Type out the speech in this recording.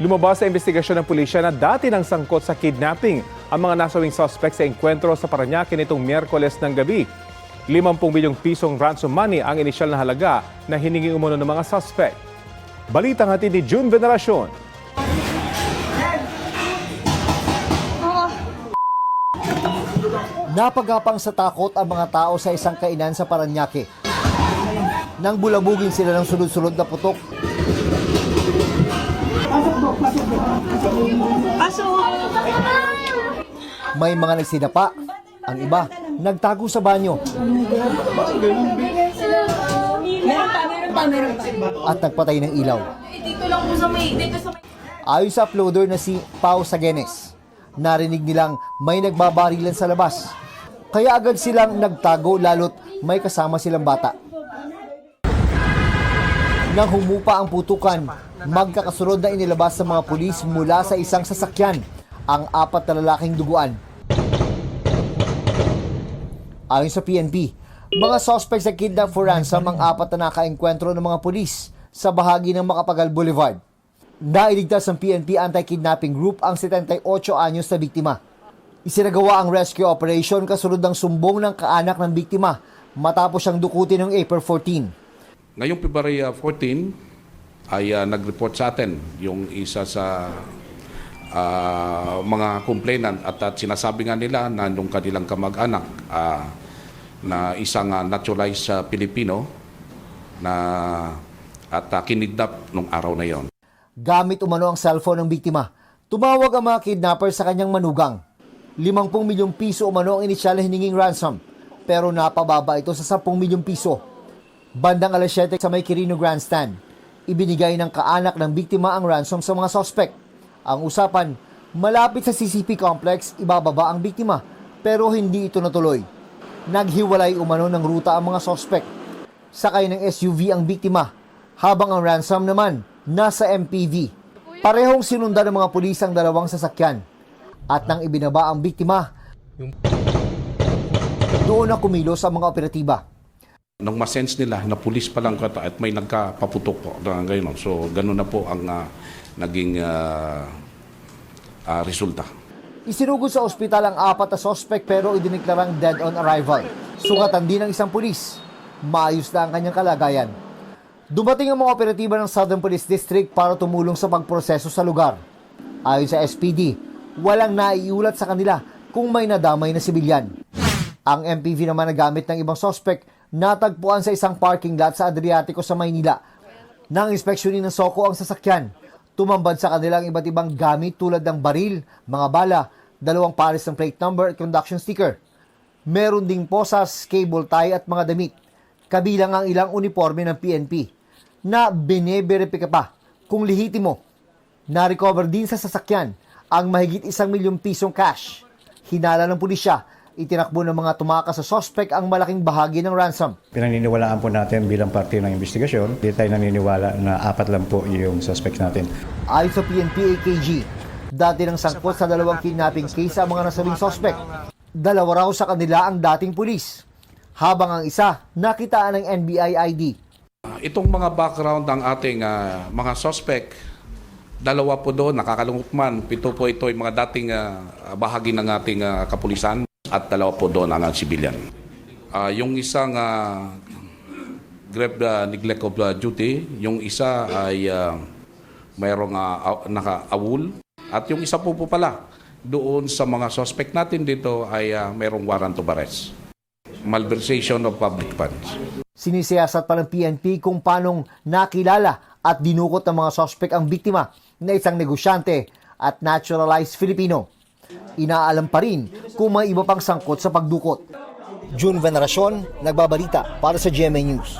Lumabas sa investigasyon ng pulisya na dati nang sangkot sa kidnapping ang mga nasawing suspect sa engkwentro sa Parañaque nitong Miyerkules ng gabi. 50 milyong pisong ransom money ang inisyal na halaga na hiningi umano ng mga suspect. Balitang hatid ni June Veneracion. Napagapang sa takot ang mga tao sa isang kainan sa Parañaque. Nang bulabugin sila ng sunod-sunod na putok. May mga nagsidapa, ang iba nagtago sa banyo. At nagpatay ng ilaw. Ayon sa uploader na si Pao Sagenes, narinig nilang may nagbabarilan sa labas. Kaya agad silang nagtago lalo't may kasama silang bata. Nang humupa ang putukan, magkakasunod na inilabas sa mga pulis mula sa isang sasakyan ang 4 na lalaking duguan. Ayon sa PNP, mga suspect sa kidnap for ransom ang 4 na nakaengkwentro ng mga pulis sa bahagi ng Macapagal Boulevard. Nailigtas ng PNP Anti-Kidnapping Group ang 78 anyos na biktima. Isinagawa ang rescue operation kasunod ng sumbong ng kaanak ng biktima matapos siyang dukutin noong April 14. Ngayong February 14 ay nag-report sa atin yung isa sa mga complainant at sinasabi nga nila na nung kanilang kamag-anak na isang naturalized Pilipino na at kinidnap nung araw na yon. Gamit umano ang cellphone ng biktima, tumawag ang mga kidnapper sa kanyang manugang. 50 milyong piso umano ang inisyal na hininging ransom, pero napababa ito sa 10 milyong piso. Bandang alas 7 sa may Quirino Grandstand, ibinigay ng kaanak ng biktima ang ransom sa mga suspect. Ang usapan, malapit sa CCP complex, ibababa ang biktima, pero hindi ito natuloy. Naghiwalay umano ng ruta ang mga suspect. Sakay ng SUV ang biktima, habang ang ransom naman nasa MPV. Parehong sinundan ng mga pulis ang dalawang sasakyan. At nang ibinaba ang biktima, doon na kumilos ang mga operatiba. Nung masense nila na pulis pa lang at may nagkapaputok po na gano'n. So gano'n na po ang naging resulta. Isinugod sa ospital ang 4 na suspect pero idineklarang dead on arrival. Sugatan din ng isang pulis. Maayos na ang kanyang kalagayan. Dumating ang mga operatiba ng Southern Police District para tumulong sa pagproseso sa lugar. Ayon sa SPD, walang naiulat sa kanila kung may nadamay na sibilyan. Ang MPV naman na gamit ng ibang suspect natagpuan sa isang parking lot sa Adriatico sa Maynila. Nang inspeksyonin ng SOCO ang sasakyan, tumambad sa kanilang iba't ibang gamit tulad ng baril, mga bala, 2 pares ng plate number at conduction sticker. Meron ding posas, cable tie at mga damit. Kabilang ang ilang uniforme ng PNP na bine-verifika pa kung lehitimo. Na-recover din sa sasakyan ang mahigit 1 milyong pisong cash. Hinala ng pulisya, itinakbo ng mga tumakas sa suspect ang malaking bahagi ng ransom. Pinaniniwalaan po natin bilang parte ng investigasyon. Hindi tayo naniniwala na 4 lang po yung suspects natin. Ayon sa PNP AKG, dati nang sangkot sa 2 kidnapping case ang mga nasabing suspect. 2 raw sa kanila ang dating pulis, habang ang isa nakitaan ng NBI ID. Itong mga background ng ating mga suspect, 2 po doon, nakakalungkot man, 7 po ito yung mga dating bahagi ng ating kapulisan at 2 po doon ang civilian. Yung isang grave neglect of duty, yung isa ay mayroong naka-awol at yung isa po pala doon sa mga suspect natin dito ay mayroong warrant of arrest. Malversation of public funds. Sinisiyasat pa ng PNP kung paanong nakilala at dinukot ng mga suspect ang biktima na isang negosyante at naturalized Filipino. Inaalam pa rin kung may iba pang sangkot sa pagdukot. June Veneracion, nagbabalita para sa GMA News.